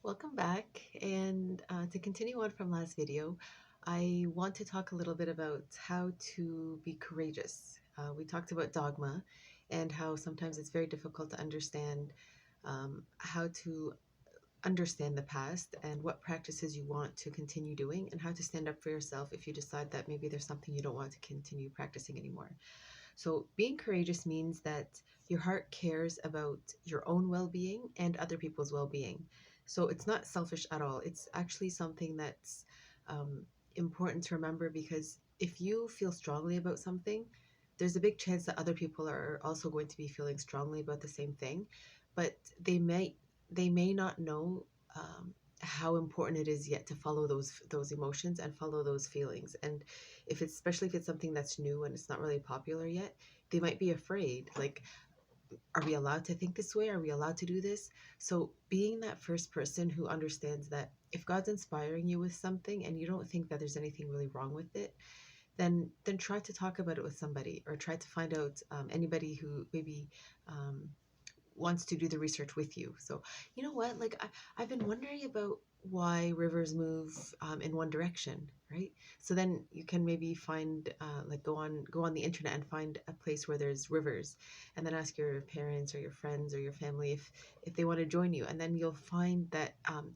Welcome back. And to continue on from last video, I want to talk a little bit about how to be courageous. We talked about dogma and how sometimes it's very difficult to understand how to understand the past and what practices you want to continue doing and how to stand up for yourself if you decide that maybe there's something you don't want to continue practicing anymore. So, being courageous means that your heart cares about your own well being and other people's well being. So, it's not selfish at all. It's actually something that's um, important to remember because if you feel strongly about something, there's a big chance that other people are also going to be feeling strongly about the same thing, but they may not know how important it is yet to follow those emotions and follow those feelings. And if it's especially if it's something that's new and it's not really popular yet, they might be afraid. Like, are we allowed to think this way? Are we allowed to do this? So being that first person who understands that if God's inspiring you with something and you don't think that there's anything really wrong with it, then try to talk about it with somebody or try to find out anybody who maybe um, wants to do the research with you. So, you know what? Like, I've been wondering about why rivers move in one direction, right? So then you can maybe find, like, go on the internet and find a place where there's rivers, and then ask your parents or your friends or your family if they want to join you, and then you'll find that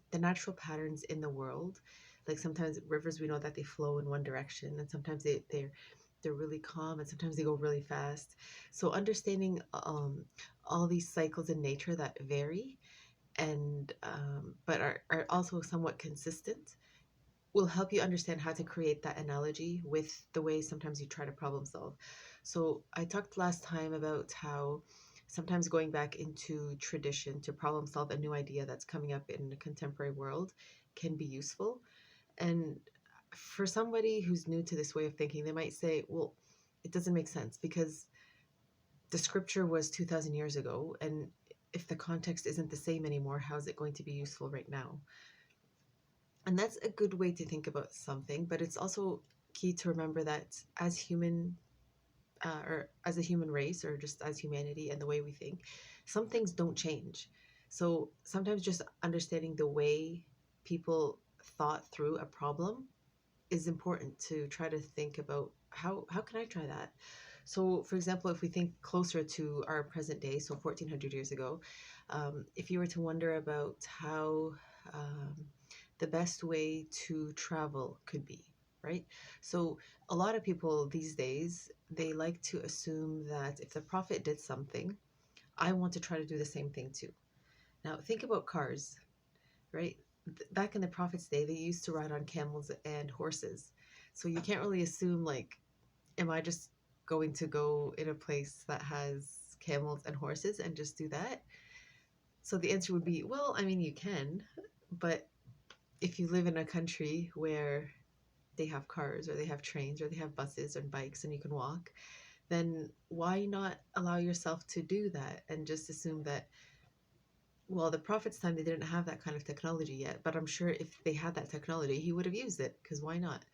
the natural patterns in the world, like sometimes rivers, we know that they flow in one direction, and sometimes they're really calm, and sometimes they go really fast. So understanding all these cycles in nature that vary and but are also somewhat consistent will help you understand how to create that analogy with the way sometimes you try to problem solve. So I talked last time about how sometimes going back into tradition to problem solve a new idea that's coming up in the contemporary world can be useful. And for somebody who's new to this way of thinking, they might say, well, it doesn't make sense because the scripture was 2000 years ago, and if the context isn't the same anymore, how is it going to be useful right now? And that's a good way to think about something, but it's also key to remember that as human or as a human race or just as humanity and the way we think, some things don't change. So sometimes just understanding the way people thought through a problem is important to try to think about how can I try that? So, for example, if we think closer to our present day, so 1400 years ago, if you were to wonder about how um, the best way to travel could be, right? So, a lot of people these days, they like to assume that if the prophet did something, I want to try to do the same thing too. Now, think about cars, right? Back in the prophet's day, they used to ride on camels and horses. So you can't really assume, like, am I just going to go in a place that has camels and horses and just do that? So the answer would be, well, I mean, you can, but if you live in a country where they have cars or they have trains or they have buses and bikes and you can walk, then why not allow yourself to do that and just assume that, well, the prophet's time, they didn't have that kind of technology yet, but I'm sure if they had that technology, he would have used it, because why not?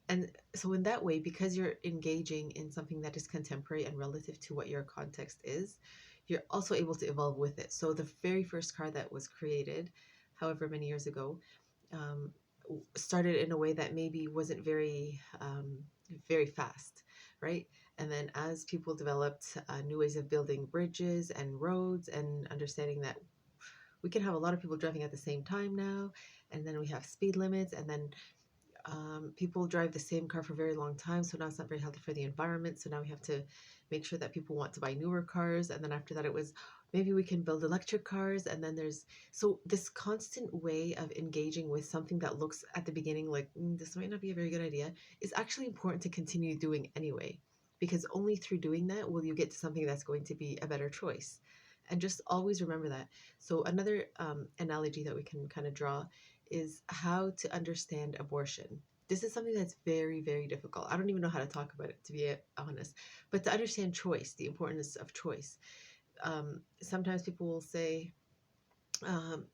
And so, in that way, because you're engaging in something that is contemporary and relative to what your context is, you're also able to evolve with it. So, the very first car that was created, however many years ago, um, started in a way that maybe wasn't very fast, right? And then as people developed new ways of building bridges and roads and understanding that we can have a lot of people driving at the same time now, and then we have speed limits, and then people drive the same car for a very long time, so now it's not very healthy for the environment. So now we have to make sure that people want to buy newer cars, and then after that it was maybe we can build electric cars, and then there's so this constant way of engaging with something that looks at the beginning like this might not be a very good idea is actually important to continue doing anyway, because only through doing that will you get to something that's going to be a better choice. And just always remember that. So another analogy that we can kind of draw is how to understand abortion. This is something that's very, very difficult. I don't even know how to talk about it, to be honest. But to understand choice, the importance of choice. Sometimes people will say,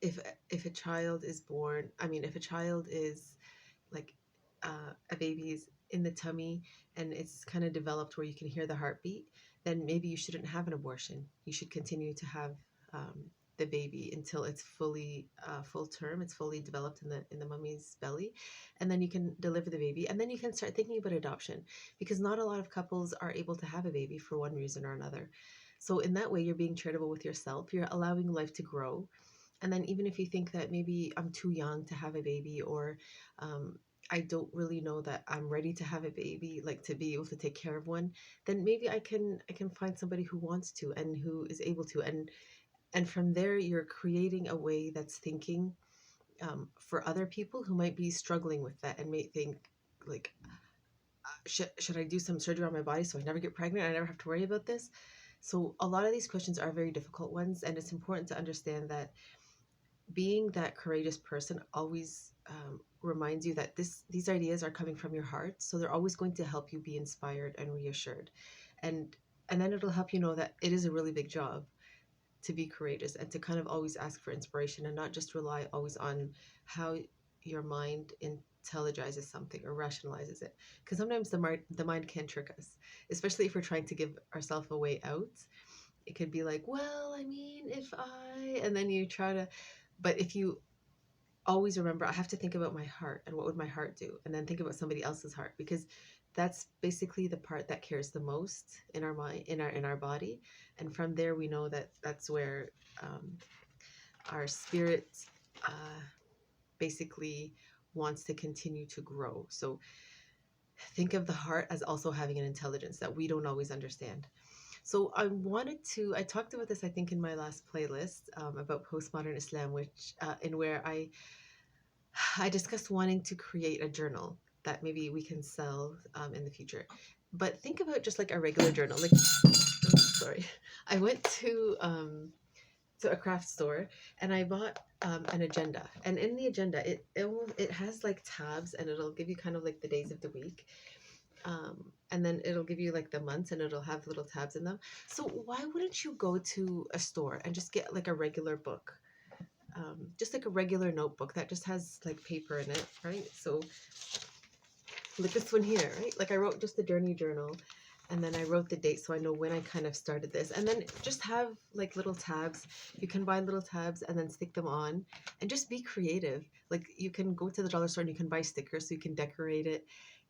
if a child is born, I mean, if a child is like a baby's in the tummy and it's kind of developed where you can hear the heartbeat, then maybe you shouldn't have an abortion. You should continue to have the baby until it's fully full term, it's fully developed in the mummy's belly, and then you can deliver the baby, and then you can start thinking about adoption, because not a lot of couples are able to have a baby for one reason or another. So in that way, you're being charitable with yourself. You're allowing life to grow. And then even if you think that maybe I'm too young to have a baby, or um, I don't really know that I'm ready to have a baby, like to be able to take care of one, then maybe I can find somebody who wants to and who is able to. And from there, you're creating a way that's thinking for other people who might be struggling with that and may think like, should I do some surgery on my body so I never get pregnant? I never have to worry about this. So a lot of these questions are very difficult ones, and it's important to understand that being that courageous person always reminds you that these ideas are coming from your heart, so they're always going to help you be inspired and reassured, and and then it'll help you know that it is a really big job to be courageous and to kind of always ask for inspiration and not just rely always on how your mind intelligizes something or rationalizes it, because sometimes the mind can trick us, especially if we're trying to give ourselves a way out. It could be like, well, I mean, if I, and then you try to, but if you always remember, I have to think about my heart and what would my heart do, and then think about somebody else's heart, because that's basically the part that cares the most in our mind, in our body. And from there, we know that that's where our spirit uh, basically wants to continue to grow. So think of the heart as also having an intelligence that we don't always understand. So I talked about this, I think, in my last playlist about postmodern Islam, which in where I discussed wanting to create a journal that maybe we can sell in the future. But think about just like a regular journal. Like, sorry, I went to a craft store and I bought an agenda. And in the agenda, it has like tabs, and it'll give you kind of like the days of the week. And then it'll give you like the months, and it'll have little tabs in them. So why wouldn't you go to a store and just get like a regular book? Just like a regular notebook that just has like paper in it, right? So like this one here, right? Like I wrote just a journey journal, and then I wrote the date so I know when I kind of started this. And then just have like little tabs. You can buy little tabs and then stick them on, and just be creative. Like you can go to the dollar store and you can buy stickers so you can decorate it.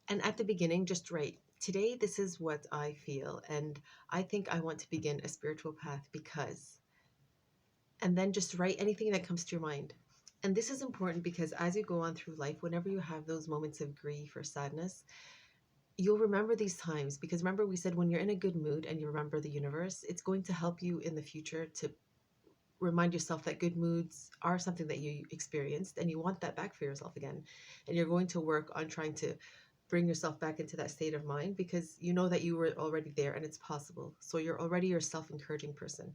And at the beginning, just write, today, this is what I feel. And I think I want to begin a spiritual path because, and then just write anything that comes to your mind. And this is important because as you go on through life, whenever you have those moments of grief or sadness, you'll remember these times, because remember we said when you're in a good mood and you remember the universe, it's going to help you in the future to remind yourself that good moods are something that you experienced and you want that back for yourself again. And you're going to work on trying to bring yourself back into that state of mind because you know that you were already there and it's possible. So you're already your self-encouraging person.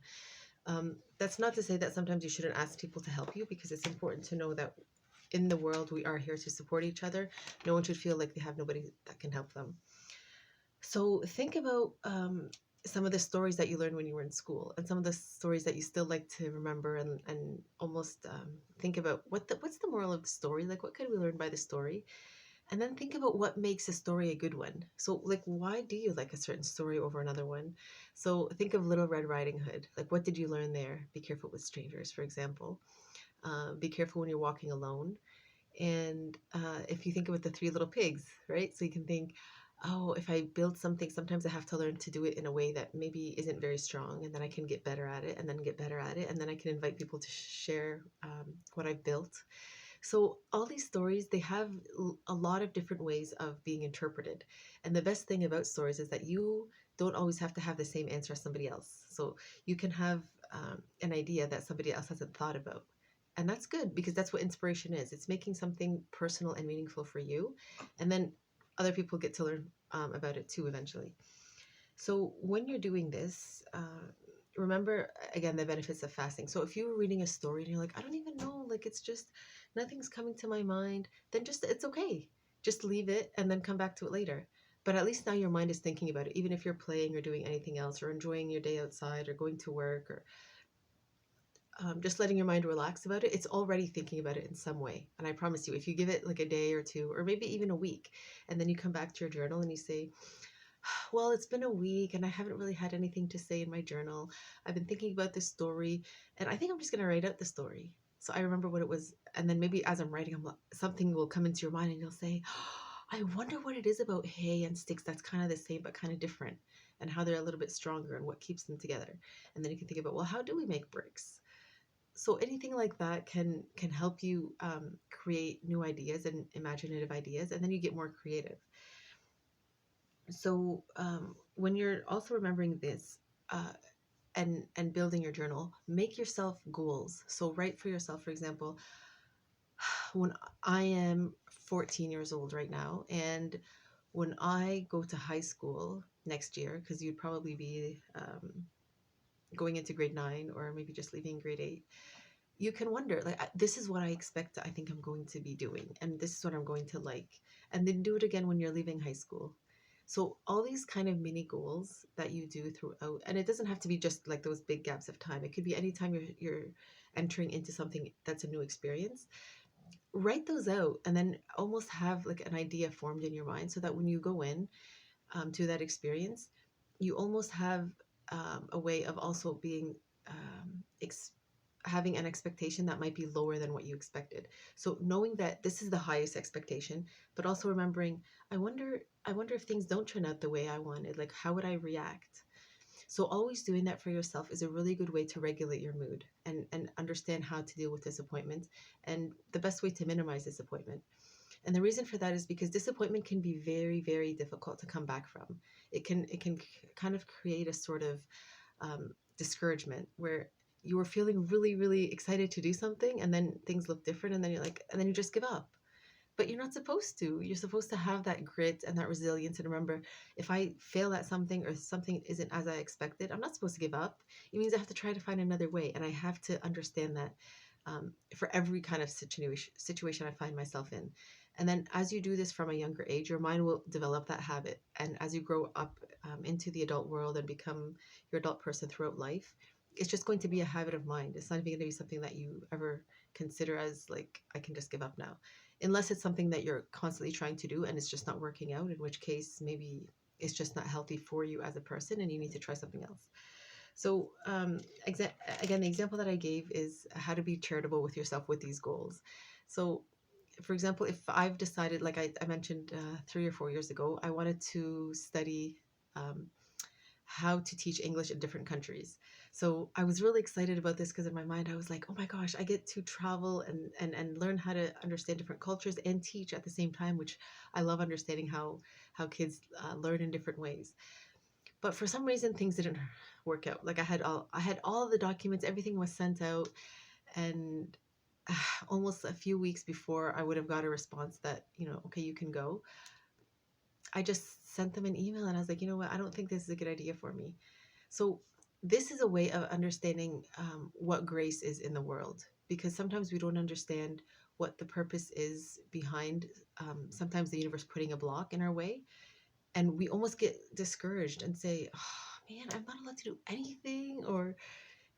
That's not to say that sometimes you shouldn't ask people to help you, because it's important to know that in the world we are here to support each other. No one should feel like they have nobody that can help them. So think about some of the stories that you learned when you were in school, and some of the stories that you still like to remember, and almost think about what's the moral of the story? Like, what could we learn by the story? And then think about what makes a story a good one. So, like, why do you like a certain story over another one? So, think of Little Red Riding Hood. Like, what did you learn there? Be careful with strangers, for example. Be careful when you're walking alone. And if you think about the Three Little Pigs, right? So you can think, oh, if I build something, sometimes I have to learn to do it in a way that maybe isn't very strong, and then I can get better at it, and then get better at it, and then I can invite people to share what I've built. So all these stories, they have a lot of different ways of being interpreted. And the best thing about stories is that you don't always have to have the same answer as somebody else. So you can have an idea that somebody else hasn't thought about. And that's good, because that's what inspiration is. It's making something personal and meaningful for you. And then other people get to learn about it too eventually. So when you're doing this, remember again the benefits of fasting. So if you were reading a story and you're like, I don't even know, like it's just nothing's coming to my mind, then just it's okay. Just leave it and then come back to it later. But at least now your mind is thinking about it, even if you're playing or doing anything else or enjoying your day outside or going to work or just letting your mind relax about it, it's already thinking about it in some way. And I promise you, if you give it like a day or two, or maybe even a week, and then you come back to your journal and you say, Well, it's been a week and I haven't really had anything to say in my journal. I've been thinking about this story and I think I'm just going to write out the story. So I remember what it was. And then maybe as I'm writing, something will come into your mind and you'll say, I wonder what it is about hay and sticks that's kind of the same but kind of different, and how they're a little bit stronger and what keeps them together. And then you can think about, well, how do we make bricks? So anything like that can help you create new ideas and imaginative ideas, and then you get more creative. So when you're also remembering this uh, and building your journal, make yourself goals. So write for yourself, for example, when I am 14 years old right now, and when I go to high school next year, because you'd probably be going into grade 9 or maybe just leaving grade 8, you can wonder, like, this is what I expect I think I'm going to be doing, and this is what I'm going to like. And then do it again when you're leaving high school. So all these kind of mini goals that you do throughout, and it doesn't have to be just like those big gaps of time. It could be anytime you're entering into something that's a new experience. Write those out and then almost have like an idea formed in your mind, so that when you go in to that experience, you almost have a way of also being um, ex- having an expectation that might be lower than what you expected. So knowing that this is the highest expectation, but also remembering, I wonder if things don't turn out the way I wanted, like how would I react? So always doing that for yourself is a really good way to regulate your mood and understand how to deal with disappointment and the best way to minimize disappointment. And the reason for that is because disappointment can be very, very difficult to come back from. It can kind of create a sort of discouragement where you were feeling really, really excited to do something, and then things look different, and then you're like, and then you just give up. But you're not supposed to. You're supposed to have that grit and that resilience. And remember, if I fail at something or something isn't as I expected, I'm not supposed to give up. It means I have to try to find another way. And I have to understand that for every kind of situation I find myself in. And then as you do this from a younger age, your mind will develop that habit. And as you grow up into the adult world and become your adult person throughout life, it's just going to be a habit of mind. It's not even going to be something that you ever consider as like, I can just give up now, unless it's something that you're constantly trying to do and it's just not working out, in which case maybe it's just not healthy for you as a person and you need to try something else. So again, the example that I gave is how to be charitable with yourself with these goals. So for example, if I've decided, like I mentioned 3 or 4 years ago, I wanted to study um, how to teach English in different countries. So I was really excited about this because in my mind I was like, oh my gosh, I get to travel and learn how to understand different cultures and teach at the same time, which I love understanding how kids learn in different ways. But for some reason things didn't work out. Like I had all the documents, everything was sent out, and almost a few weeks before I would have got a response that, okay, you can go, I just sent them an email and I was like, you know what, I don't think this is a good idea for me. So this is a way of understanding what grace is in the world, because sometimes we don't understand what the purpose is behind sometimes the universe putting a block in our way, and we almost get discouraged and say, oh, man, I'm not allowed to do anything, or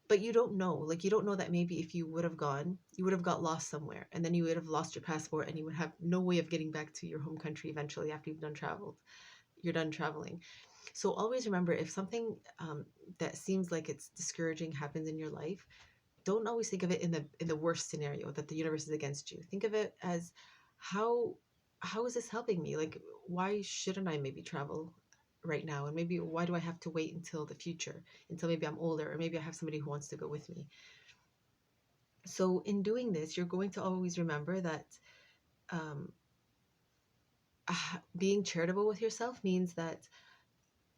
but you don't know, like you don't know that maybe if you would have gone, you would have got lost somewhere, and then you would have lost your passport and you would have no way of getting back to your home country eventually after you're done traveling. So always remember, if something that seems like it's discouraging happens in your life, don't always think of it in the worst scenario, that the universe is against you. Think of it as, how how is this helping me? Like, why shouldn't I maybe travel right now? And maybe why do I have to wait until the future, until maybe I'm older, or maybe I have somebody who wants to go with me? So in doing this, you're going to always remember that um, being charitable with yourself means that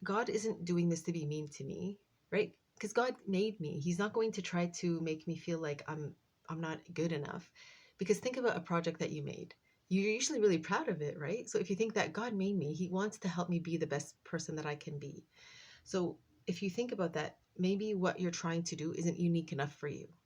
God isn't doing this to be mean to me, right? Because God made me. He's not going to try to make me feel like I'm not good enough. Because think about a project that you made. You're usually really proud of it, right? So if you think that God made me, he wants to help me be the best person that I can be. So if you think about that, maybe what you're trying to do isn't unique enough for you.